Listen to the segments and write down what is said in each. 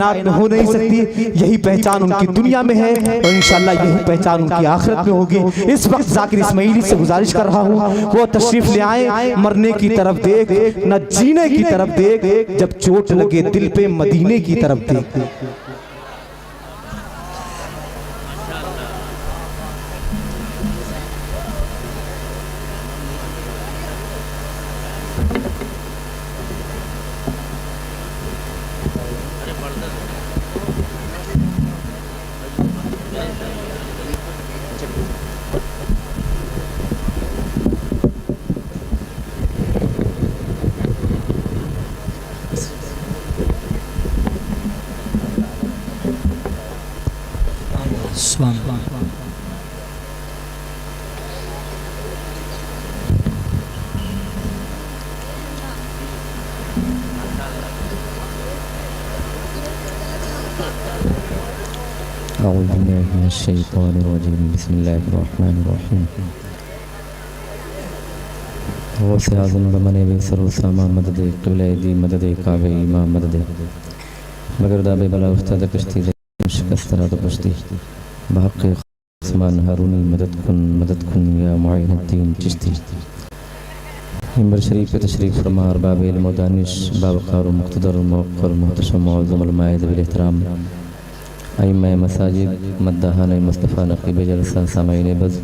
कायनात में हो नहीं सकती। यही पहचान उनकी दुनिया में है और इंशाअल्लाह यही पहचान उनकी आखिरत में होगी। इस वक्त जाकिर इस्माइली से गुजारिश कर रहा हूँ वो तशरीफ ले आए। मरने की तरफ देख न जीने की तरफ देख, जब चोट लगे दिल पे मदीने की तरफ देख। बिस्मिल्लाहिर्रहमानिर्रहीम। गौसे आज़म बमने वे सरोसामा मदद क़िबला दी मदद काबे इमाम मदद मगर दाबे बला उस्ताद कश्ती शिकस्त रात पश्ती बहक़ उस्मान हारूनी मदद कुन या मुईनुद्दीन चिश्ती। मिंबर शरीफ पे तशरीफ़ फरमा अरबाब इल्म व दानिश बावक़ार व मुक़्तदर मुवक़्क़र मुहतशम मुअज़्ज़म उलमाए ज़वील एहतराम आइम्मा मसाजिद मद्दाहान मुस्तफ़ा नक़ीब जलसा सामईन बज़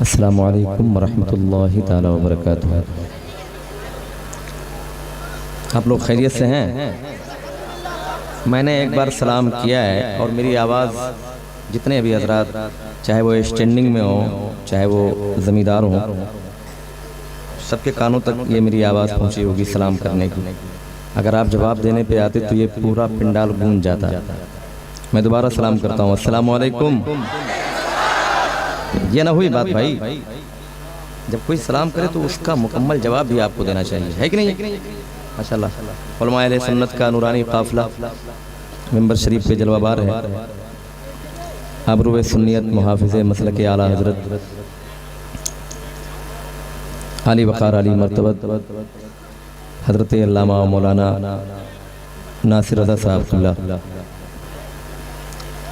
अस्सलामु अलैकुम व रहमतुल्लाहि ताला व बरकातुहू। आप लोग खैरियत से हैं? मैंने एक बार सलाम किया है और मेरी आवाज़ जितने भी हज़रात चाहे वो स्टैंडिंग में हो चाहे वो ज़मींदार हों सबके कानों तक ये मेरी आवाज़ पहुंची होगी सलाम करने की। अगर आप जवाब देने पे आते तो ये पूरा पिंडाल गूंज जाता। मैं दोबारा सलाम करता हूँ, अस्सलामु अलैकुम। ये ना हुई बात भाई, जब कोई सलाम करे तो उसका मुकम्मल जवाब भी आपको देना चाहिए, है कि नहीं? माशाअल्लाह उलमाए अहले सुन्नत का नूरानी काफ़िला मिंबर शरीफ पे जलवाबार है। आबरूए सुन्नियत मुहाफ़िज़े मसलक आला हज़रत आली वक़ार अली मर्तबत हज़रत अल्लामा मौलाना नासिर रज़ा साहब क़िबला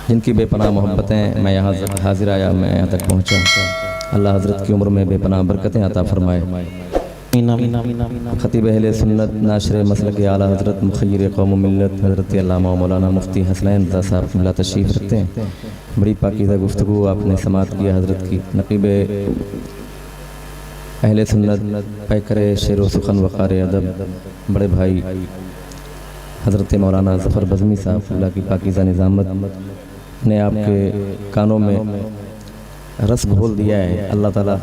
जिनकी बेपनाह मोहब्बतें मैं यहाँ हाजिर आया, मैं यहाँ तक पहुँचा। अल्लाह हज़रत की उम्र में बेपनाह बरकतें अता फरमाए। ख़तीब अहले सुन्नत नाशर मसलक आला हज़रत मुख़य्यिर कौम मिल्लत हज़रत अल्लामा मौलाना मुफ्ती हसनैन रज़ा साहब क़िबला तशरीफ़ रखते हैं। बड़ी पाकीज़ा गुफ्तगू आपने समात किया हज़रत की। नक़ीब अहले सुन्नत पैकर शेर व सुखन वक़ार अदब बड़े भाई हज़रत मौलाना ज़फ़र बज़मी साहब क़िबला की पाकीज़ा निज़ामत ने आपके कानों में रस घोल दिया है। अल्लाह ताला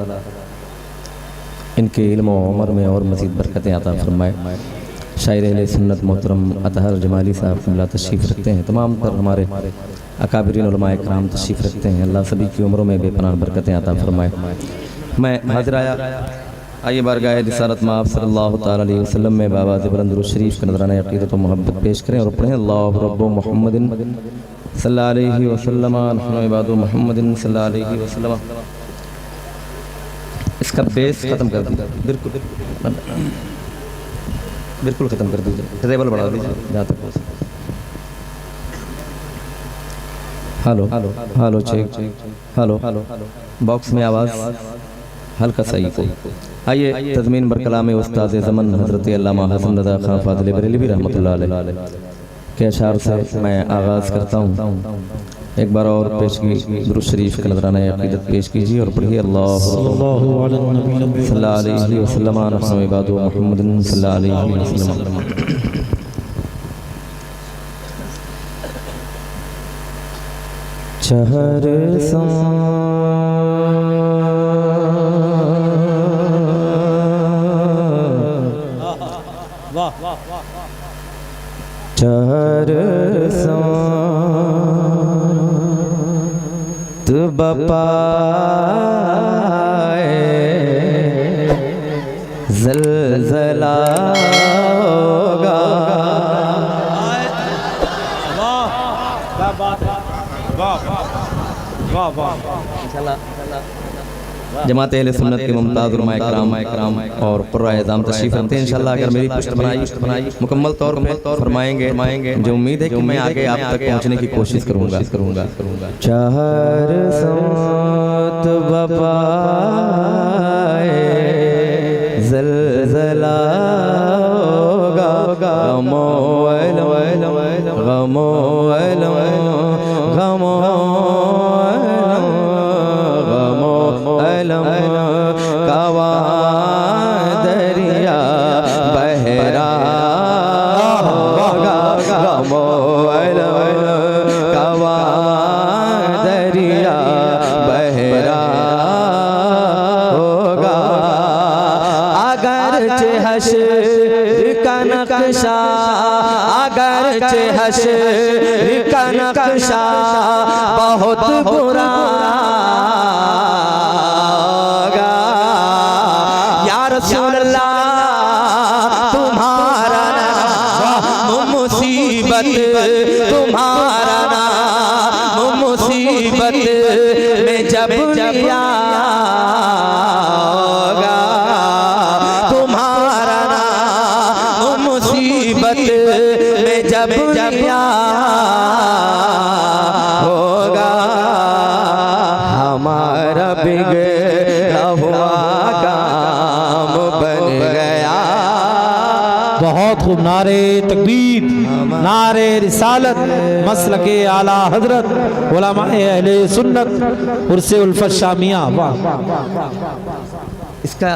इनके इल्म व उमर में और मज़ीद बरकतें अता फरमाए। शायर अहले सुन्नत मोहतरम अतहर जमाली साहब क़िबला तशरीफ़ रखते हैं। तमाम तर हमारे अकाबिरीन उलमाए कराम तशरीफ़ रखते हैं। अल्लाह सभी की उम्रों में बेपनाह बरकतें अता फरमाए। मैं हाजिर आया, आइए बारगाह रिसालत में आप सल्लल्लाहु ताला अलैहि वसल्लम में बाबाज़ बुलंद दुरूद शरीफ का नज़राना अक़ीदत व मोहब्बत पेश करें और पढ़ें अल्लाहु रब्बु मुहम्मदिन सल्लल्लाहु अलैहि वसल्लम नहनु इबादु मुहम्मदिन सल्लल्लाहु अलैहि वसल्लम। इसका बेस ख़त्म कर दीजिए, बिल्कुल ख़त्म कर दीजिए, ट्रेबल बढ़ा दीजिए जहाँ तक हो सके। Hello hello hello check hello box में आवाज़ हल्का सा ही को। आइए तज़मीन बरकलाम उस्ताद ज़मन हज़रत अल्लामा हसन रज़ा खां फ़ाज़िल बरेलवी रहमतुल्लाह अलैह के अशार से मैं आगाज़ करता हूँ। एक बार और पेश की दुरूद शरीफ का नज़राना अक़ीदत पेश कीजिए और पढ़िए अल्लाह सल्लल्लाहु अलैहि वसल्लम नहनु इबादु मुहम्मदिन सल्लल्लाहु अलैहि वसल्लम। शहर चहर तु बपाए ज़लज़ला होगा। वाह वाह वाह वाह वाह। इंशाअल्लाह जमात अहले सुन्नत के मुमताज़ उलमा इकराम और क़ुर्रा एज़ाम तशरीफ़ रखते हैं। इंशाअल्लाह अगर मेरी पुष्ट बनाई मुकम्मल तौर पे फरमाएंगे जो उम्मीद है कि मैं आगे आप तक पहुँचने की कोशिश करूँगा। चार सौत बपाए ज़लज़ला होगा गमो कवा दरिया बहरा होगा गमो कवा दरिया बहरा होगा। अगरचे हश्र का नक्शा अगरचे हश्र का नक्शा बहुत बुरा तुम्हारा नाम मुसीबत तुम्हारा नाम मुसीबत में जब लिया होगा तुम्हारा नाम मुसीबत में जब लिया होगा। हमारा बिगड़ा हुआ काम बन गया। बहुत खूब। नारे तकबीर, नारे रिसालत, मसलके आला हजरत उलमाए अहले सुन्नत उर्से उल्फत शामिया। इसका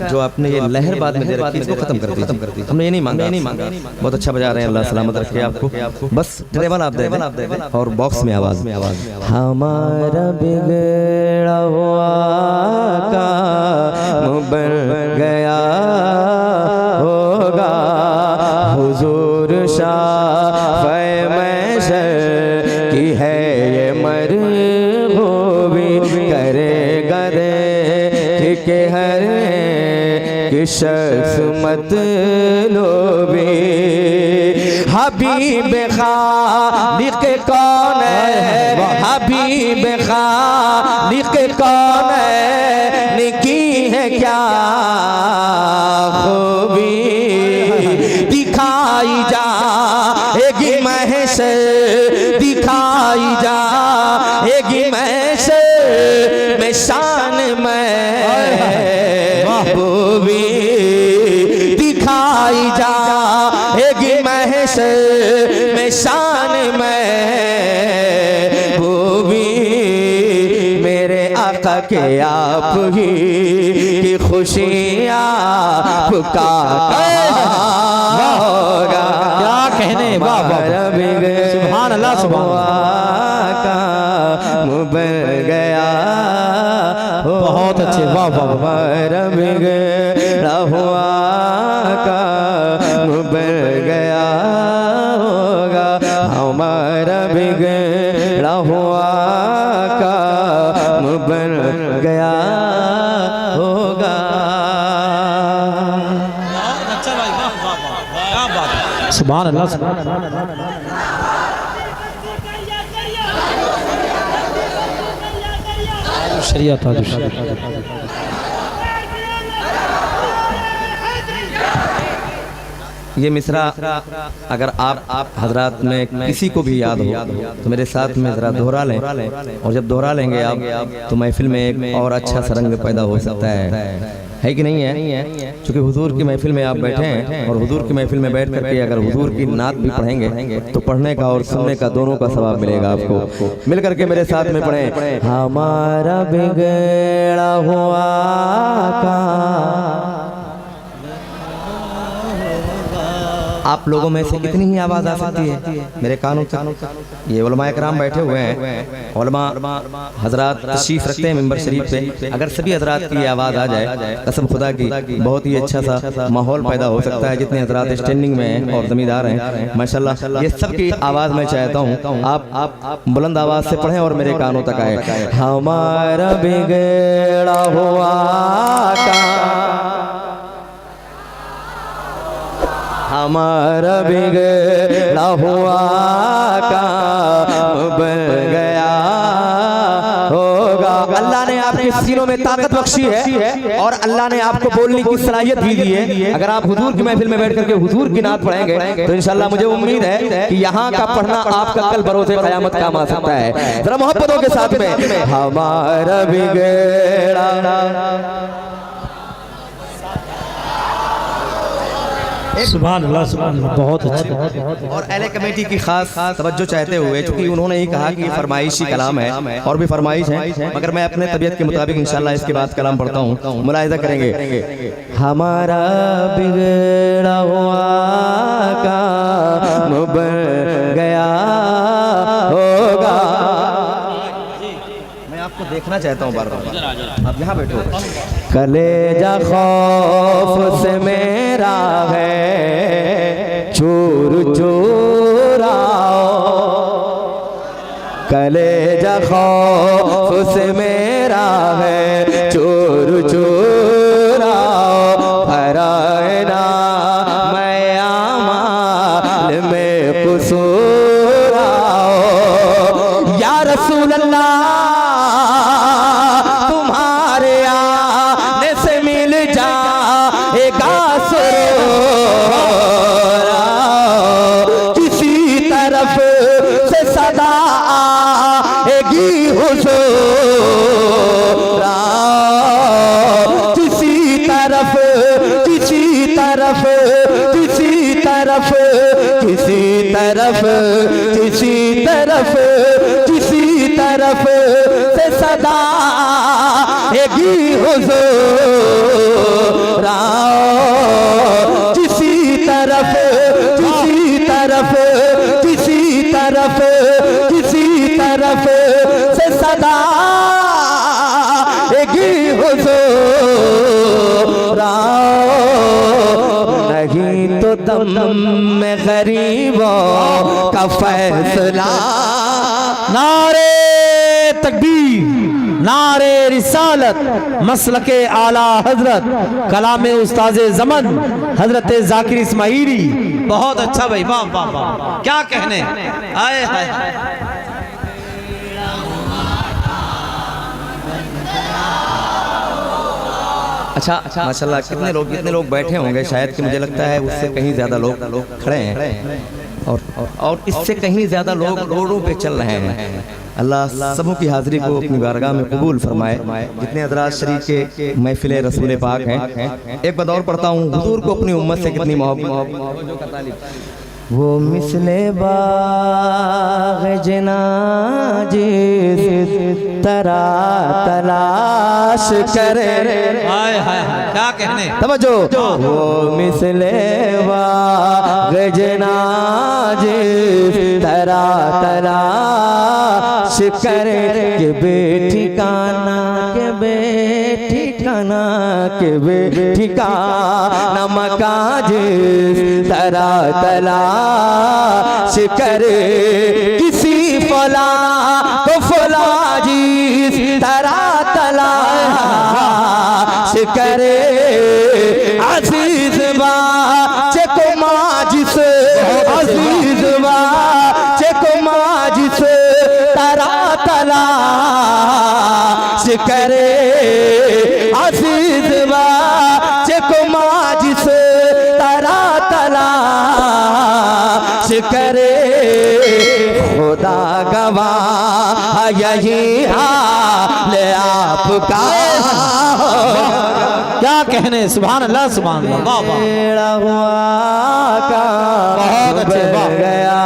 जो आपने ये लहर बाद में दे रखी इसको खत्म कर दी। हमने ये नहीं मांगा। बहुत अच्छा बजा रहे हैं, अल्लाह सलामत रखे आपको। बस ट्रेवल आप दे दें और बॉक्स में आवाज। हमारा बिगड़ा हुआ काम बन गया होगा हुजूर शाफ़े महशर की है ये मरग़ूबी करेगा के हर कि शख्स मतलूबी। हबीब खालिक कौन है हबीब खालिक कौन है निकी है क्या खूबी दिखाई जाएगी महशर दिखाई जाएगी महशर में शान महबूबी दिखाई जाएगी महशर में शान महबूबी। मेरे आका के आप ही की खुशियाँ आपका होगा। क्या कहने सुभान अल्लाह सुभान का बन गया। बहुत अच्छे वाह वाह। हमारा बिगड़ा हुआ काम बन गया होगा हमारा बिगड़ा हुआ काम बन गया होगा। सुभान अल्लाह। शरीयत ये मिसरा अगर आप हजरात में किसी को भी याद हो तो मेरे साथ में ज़रा दोहरा लें और जब दोहरा लेंगे आप तो महफिल में एक और अच्छा सा रंग पैदा हो सकता है कि नहीं है। क्योंकि हुजूर की महफिल में आप बैठे हैं और हुजूर की महफिल में बैठ करके अगर हुजूर की नात भी पढ़ेंगे तो पढ़ने का और सुनने का दोनों का सवाब मिलेगा आपको। मिल करके मेरे साथ में पढ़ें। हमारा बिगड़ा हुआ आप लोगों में से कितनी ही आवाज़ आ सकती है मेरे कानों तक। ये उलमाए कराम बैठे हुए हैं, उलमा हजरात तशरीफ़ रखते हैं मिंबर शरीफ पे। अगर सभी हजरात की आवाज़ आ जाए कसम खुदा की बहुत ही अच्छा सा माहौल पैदा हो सकता है। जितने हजरात स्टैंडिंग में हैं और ज़मींदार हैं माशाल्लाह, ये सबकी आवाज़ मैं चाहता हूँ आप बुलंद आवाज़ से पढ़ें और मेरे कानों तक आए। हमारा बिगड़ा हुआ हमारा बिगड़ा हुआ काम बन गया होगा। अल्लाह ने आपकी आपके सीनों में ताकत बख्शी है और अल्लाह ने आपको बोलने की सलाहियत भी दी है। अगर आप हुजूर की महफिल में बैठ करके हुजूर की नात पढ़ेंगे तो इंशाल्लाह मुझे उम्मीद है कि यहाँ का पढ़ना आपका कल बरोसे क़यामत काम आ सकता है। जरा मोहब्बतों के साथ में हमारा बिगड़ा सुभान अल्लाह सुभान अल्लाह, बहुत अच्छे। और अहले कमेटी की खास तवज्जो चाहते हुए, चूंकि उन्होंने ही कहा कि फरमाइशी कलाम है और भी फरमाइश है, मगर मैं अपने तबीयत के मुताबिक इंशाल्लाह इसके बाद कलाम पढ़ता हूँ, मुलाहिजा करेंगे। हमारा बिगड़ा हुआ काम बन गया होगा। मैं आपको देखना चाहता हूँ बार बार, आप यहाँ बैठो। कलेजा खौफ से मेरा है चूर चूराओ, कलेजा खौफ से मेरा है चूर चूराओ, भराना मैं आमाल में कुसूर आओ। या रसूल अल्लाह किसी तरफ से सदा आएगी हुजूर आओ, किसी तरफ से सदा आएगी हुजूर आओ। नहीं तो दम में गरीबों का फैसला। नारे तकबीर, नारे रिसालत, मसलके आला हजरत, कलामे उस्ताज़े ज़मन हजरत ज़ाकिर इस्माइली। बहुत अच्छा भाई, वाह वाह वाह, क्या कहने। आए हाय अच्छा माशाल्लाह, कितने लोग बैठे होंगे, शायद कि मुझे लगता है उससे कहीं ज़्यादा लोग खड़े हैं और इससे कहीं ज़्यादा लोग रोडों पे चल रहे हैं। अल्लाह सबों की हाज़िरी को अपनी बारगाह में कबूल फरमाए। जितने हज़रात शरीफ के महफिल रसूल पाक हैं, एक बात और पढ़ता हूँ, हुजूर को अपनी उम्मत से कितनी मोहब्बत। वो मिसले बाग़ जिनाजिस तरा तलाश करे। हाय हाय, क्या कहने। तवज्जो। वो मिसले बाग़ जिनाजिस तरा तलाश करे, के बेठिकाना के बेठिकाना के बेठिकाना मकान जिस तरा तलाश करे, किसी फला तो फला जिस तरह तलाश करे, अजीज बाचे को माजिस, अजीज बाचे को माजिस तरह तलाश करे, अजीज बाचे को माजिस तरह तलाश करे। खुदा गवाह यही हाल आपका। क्या कहने, सुभान अल्लाह सुभान अल्लाह, वाह वाह, हुआ का बहुत अच्छे, वाह। गया